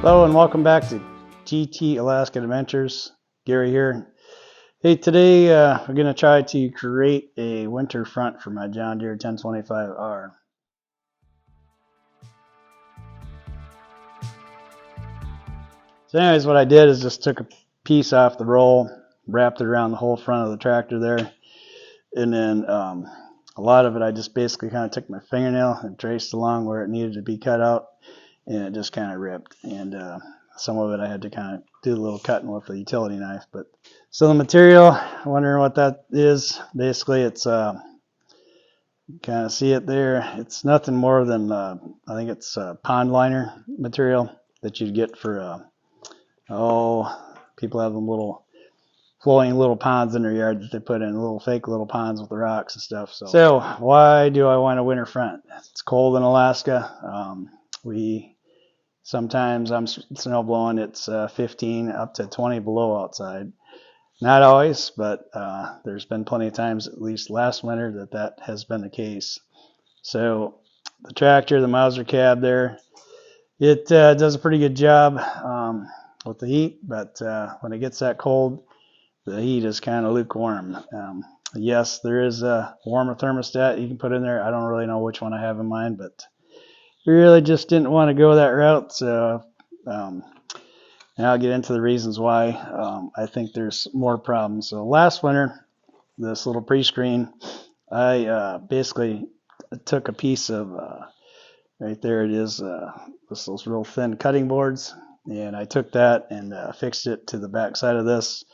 Hello and welcome back to GT Alaskan Adventures. Gary here. Hey, today we're going to try to create a winter front for my John Deere 1025R. So anyways, what I did is just took a piece off the roll, wrapped it around the whole front of the tractor there, and then a lot of it I just basically kind of took my fingernail and traced along where it needed to be cut out, and it just kind of ripped. And some of it I had to kind of do a little cutting with a utility knife. But so the material, wondering what that is. Basically, it's kind of see it there. It's nothing more than I think it's pond liner material that you'd get for people have them little flowing little ponds in their yard that they put in, little fake little ponds with the rocks and stuff. So why do I want a winter front? It's cold in Alaska. Sometimes I'm snow blowing, it's 15 up to 20 below outside. Not always, but there's been plenty of times, at least last winter, that has been the case. So the tractor, the Mauser Cab there, it does a pretty good job with the heat, but when it gets that cold, the heat is kind of lukewarm. Yes, there is a warmer thermostat you can put in there. I don't really know which one I have in mind, but we really just didn't want to go that route. So and I'll get into the reasons why I think there's more problems. So last winter, this little pre-screen, I basically took a piece of, right there it is, those real thin cutting boards, and I took that and fixed it to the back side of this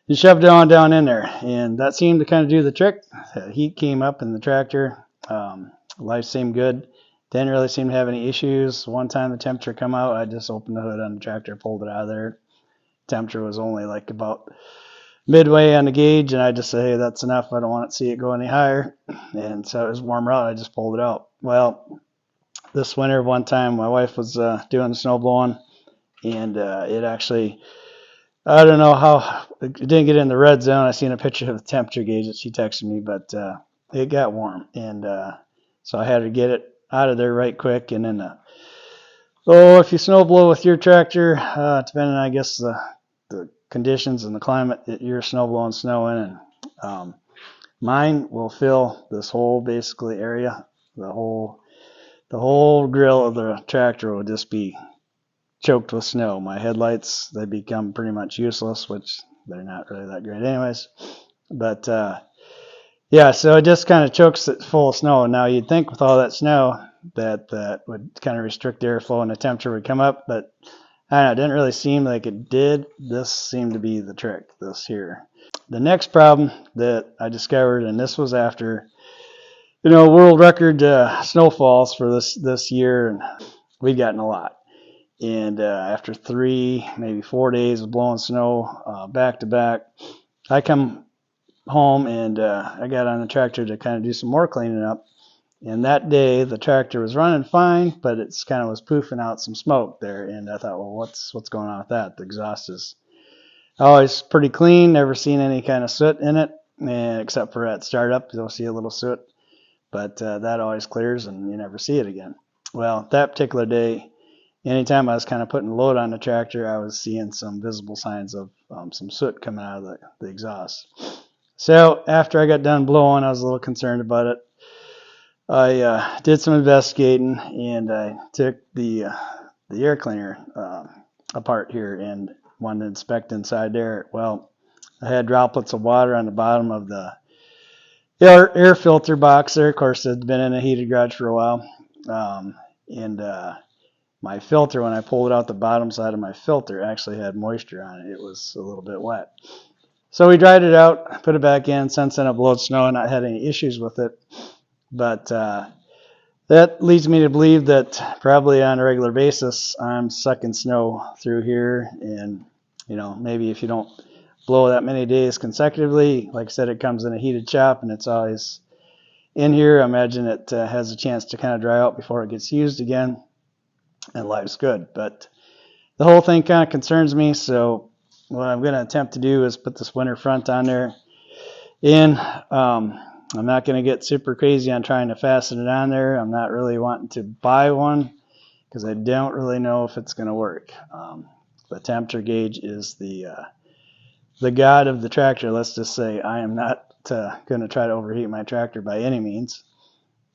and shoved it on down in there, and that seemed to kind of do the trick. The heat came up in the tractor. Life seemed good. Didn't really seem to have any issues. One time the temperature come out, I just opened the hood on the tractor, pulled it out of there. Temperature was only like about midway on the gauge, and I just said, hey, that's enough. I don't want to see it go any higher. And so it was warmer out. I just pulled it out. Well, this winter, one time my wife was doing the snow blowing, and it actually, I don't know how, it didn't get in the red zone. I seen a picture of the temperature gauge that she texted me, but it got warm. And so I had to get it out of there right quick. And then if you snow blow with your tractor, depending on, I guess, the conditions and the climate that you're snow blowing snow in, and mine will fill this whole basically area. The whole grill of the tractor will just be choked with snow. My headlights, they become pretty much useless, which they're not really that great anyways. But yeah, so it just kind of chokes it full of snow. Now you'd think with all that snow that would kind of restrict the airflow and the temperature would come up, but I don't know, it didn't really seem like it did. This seemed to be the trick, this here. The next problem that I discovered, and this was after, world record snowfalls for this year, and we'd gotten a lot. And after 3, maybe 4 days of blowing snow back to back, I come home and I got on the tractor to kind of do some more cleaning up. And that day the tractor was running fine, but it's kind of was poofing out some smoke there. And I thought, well, what's going on with that? The exhaust is always pretty clean, never seen any kind of soot in it, and except for at startup you'll see a little soot, but that always clears and you never see it again. Well, that particular day, anytime I was kind of putting a load on the tractor, I was seeing some visible signs of some soot coming out of the exhaust. So after I got done blowing, I was a little concerned about it. I did some investigating, and I took the air cleaner apart here and wanted to inspect inside there. Well, I had droplets of water on the bottom of the air filter box there. Of course, it had been in a heated garage for a while. And my filter, when I pulled it out, the bottom side of my filter actually had moisture on it. It was a little bit wet. So we dried it out, put it back in. Since then, I've blowed snow and not had any issues with it. But that leads me to believe that probably on a regular basis, I'm sucking snow through here. And, maybe if you don't blow that many days consecutively, like I said, it comes in a heated shop and it's always in here. I imagine it has a chance to kind of dry out before it gets used again. And life's good. But the whole thing kind of concerns me. So what I'm going to attempt to do is put this winter front on there. And I'm not going to get super crazy on trying to fasten it on there. I'm not really wanting to buy one because I don't really know if it's going to work. The temperature gauge is the god of the tractor. Let's just say I am not going to try to overheat my tractor by any means,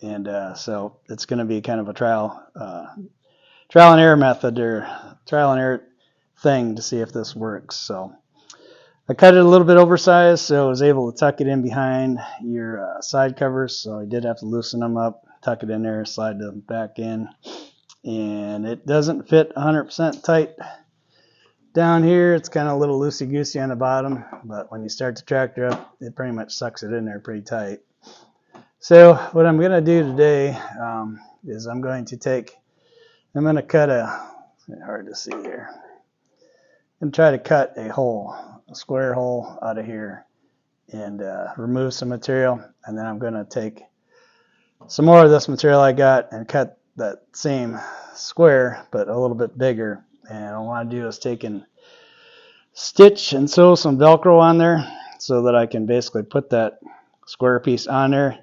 and so it's going to be kind of a trial and error method, or trial and error thing to see if this works. So I cut it a little bit oversized, so I was able to tuck it in behind your side covers. So I did have to loosen them up, tuck it in there, slide them back in, and it doesn't fit 100% tight down here. It's kind of a little loosey-goosey on the bottom, but when you start the tractor up, it pretty much sucks it in there pretty tight. So what I'm going to do today is I'm going to cut hard to see here. I'm going to try to cut a square hole out of here and remove some material, and then I'm going to take some more of this material I got and cut that same square but a little bit bigger. And what I want to do is take and stitch and sew some Velcro on there so that I can basically put that square piece on there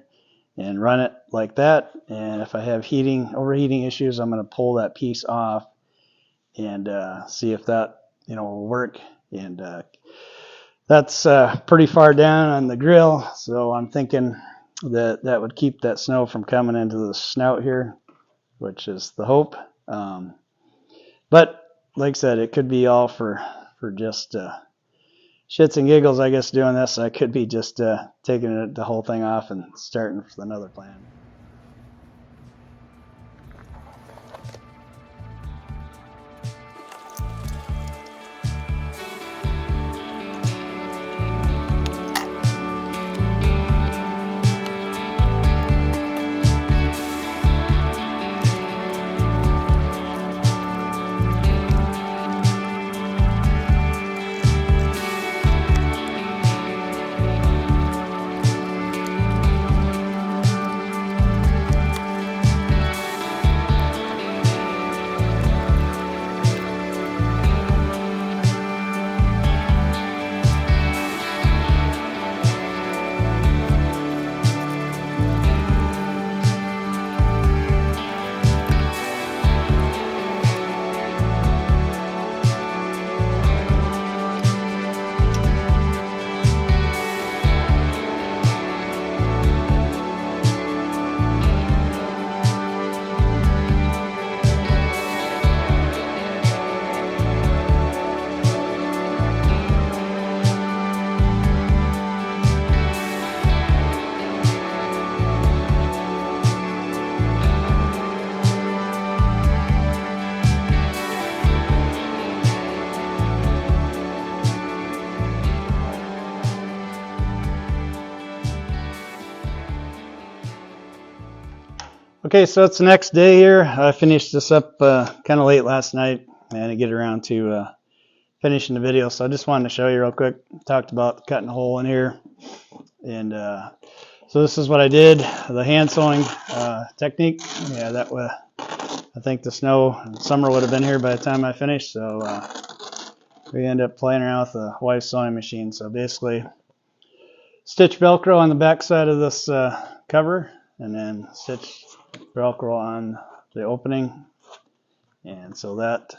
and run it like that. And if I have overheating issues, I'm going to pull that piece off and see if that will work. And that's pretty far down on the grill, so I'm thinking that would keep that snow from coming into the snout here, which is the hope. But like I said, it could be all for just shits and giggles, I guess, doing this. I could be just taking the whole thing off and starting with another plan. Okay, so it's the next day here. I finished this up kind of late last night, and I didn't get around to finishing the video, so I just wanted to show you real quick. Talked about cutting a hole in here, and so this is what I did, the hand sewing technique. Yeah, that was, I think the summer would have been here by the time I finished, so we ended up playing around with the wife's sewing machine. So basically, stitch Velcro on the back side of this cover, and then stitch Velcro on the opening. And so that,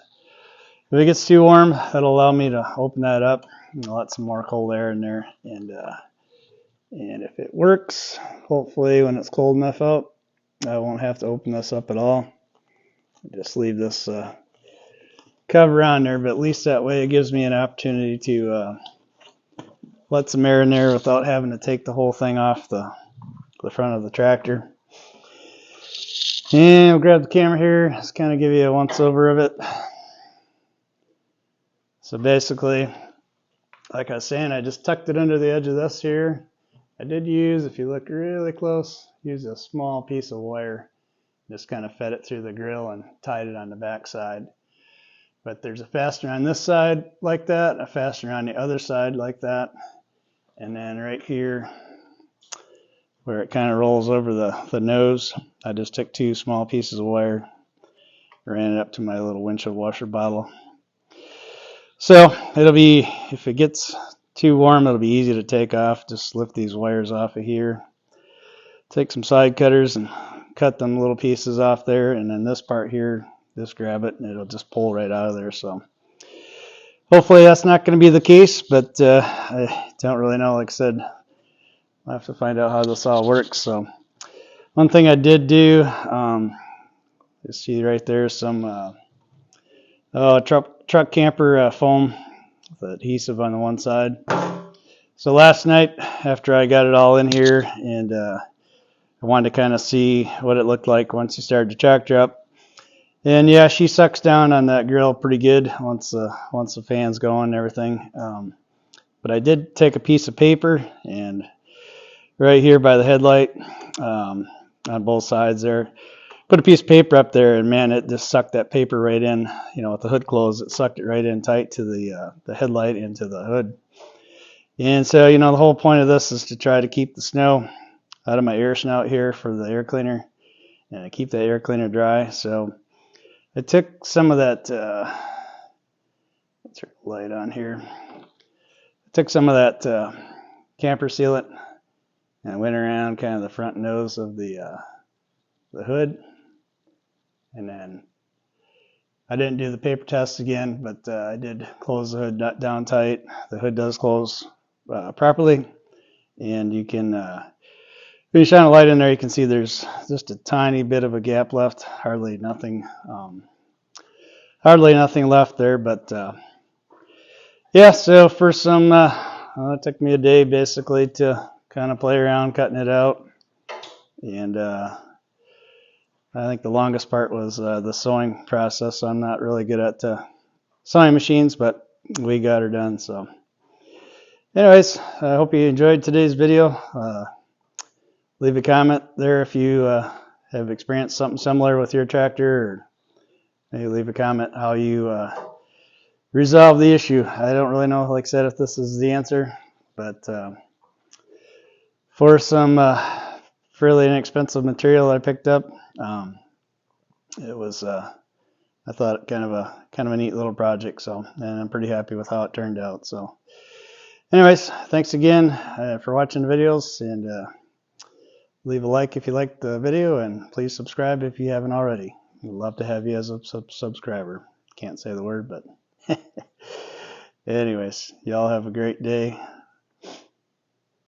if it gets too warm, that'll allow me to open that up and let some more cold air in there. And if it works, hopefully when it's cold enough out, I won't have to open this up at all. Just leave this cover on there, but at least that way it gives me an opportunity to let some air in there without having to take the whole thing off the front of the tractor. And we'll grab the camera here, just kind of give you a once over of it. So basically, like I was saying, I just tucked it under the edge of this here. I did use, if you look really close, use a small piece of wire. Just kind of fed it through the grill and tied it on the back side. But there's a fastener on this side like that, a fastener on the other side like that. And then right here, where it kind of rolls over the nose, I just took two small pieces of wire, ran it up to my little windshield washer bottle. So it'll be, if it gets too warm, it'll be easy to take off. Just lift these wires off of here, take some side cutters and cut them little pieces off there, and then this part here, just grab it and it'll just pull right out of there. So hopefully that's not going to be the case, but I don't really know. Like I said, I'll have to find out how this all works. So one thing I did do, you see right there some truck camper foam with adhesive on the one side. So last night after I got it all in here and I wanted to kind of see what it looked like once you started the tractor up. And yeah, she sucks down on that grill pretty good once the fan's going and everything. But I did take a piece of paper and right here by the headlight on both sides there, put a piece of paper up there, and man, it just sucked that paper right in. You know, with the hood closed, it sucked it right in tight to the headlight into the hood. And so, you know, the whole point of this is to try to keep the snow out of my air snout here for the air cleaner and keep that air cleaner dry. So I took some of that, let's turn the light on here. I took some of that camper sealant and I went around kind of the front nose of the hood. And then I didn't do the paper test again, but I did close the hood down tight. The hood does close properly, and you can, when you shine a light in there, you can see there's just a tiny bit of a gap left. Hardly nothing left there. But yeah, so for some, it took me a day basically to kind of play around cutting it out, and I think the longest part was the sewing process. I'm not really good at sewing machines, but we got her done. So anyways, I hope you enjoyed today's video. Leave a comment there if you have experienced something similar with your tractor, or maybe leave a comment how you resolve the issue. I don't really know, like I said, if this is the answer, but for some fairly inexpensive material I picked up, it was I thought kind of a neat little project. So, and I'm pretty happy with how it turned out. So anyways, thanks again for watching the videos, and leave a like if you liked the video, and please subscribe if you haven't already. We'd love to have you as a subscriber. Can't say the word, but anyways, y'all have a great day.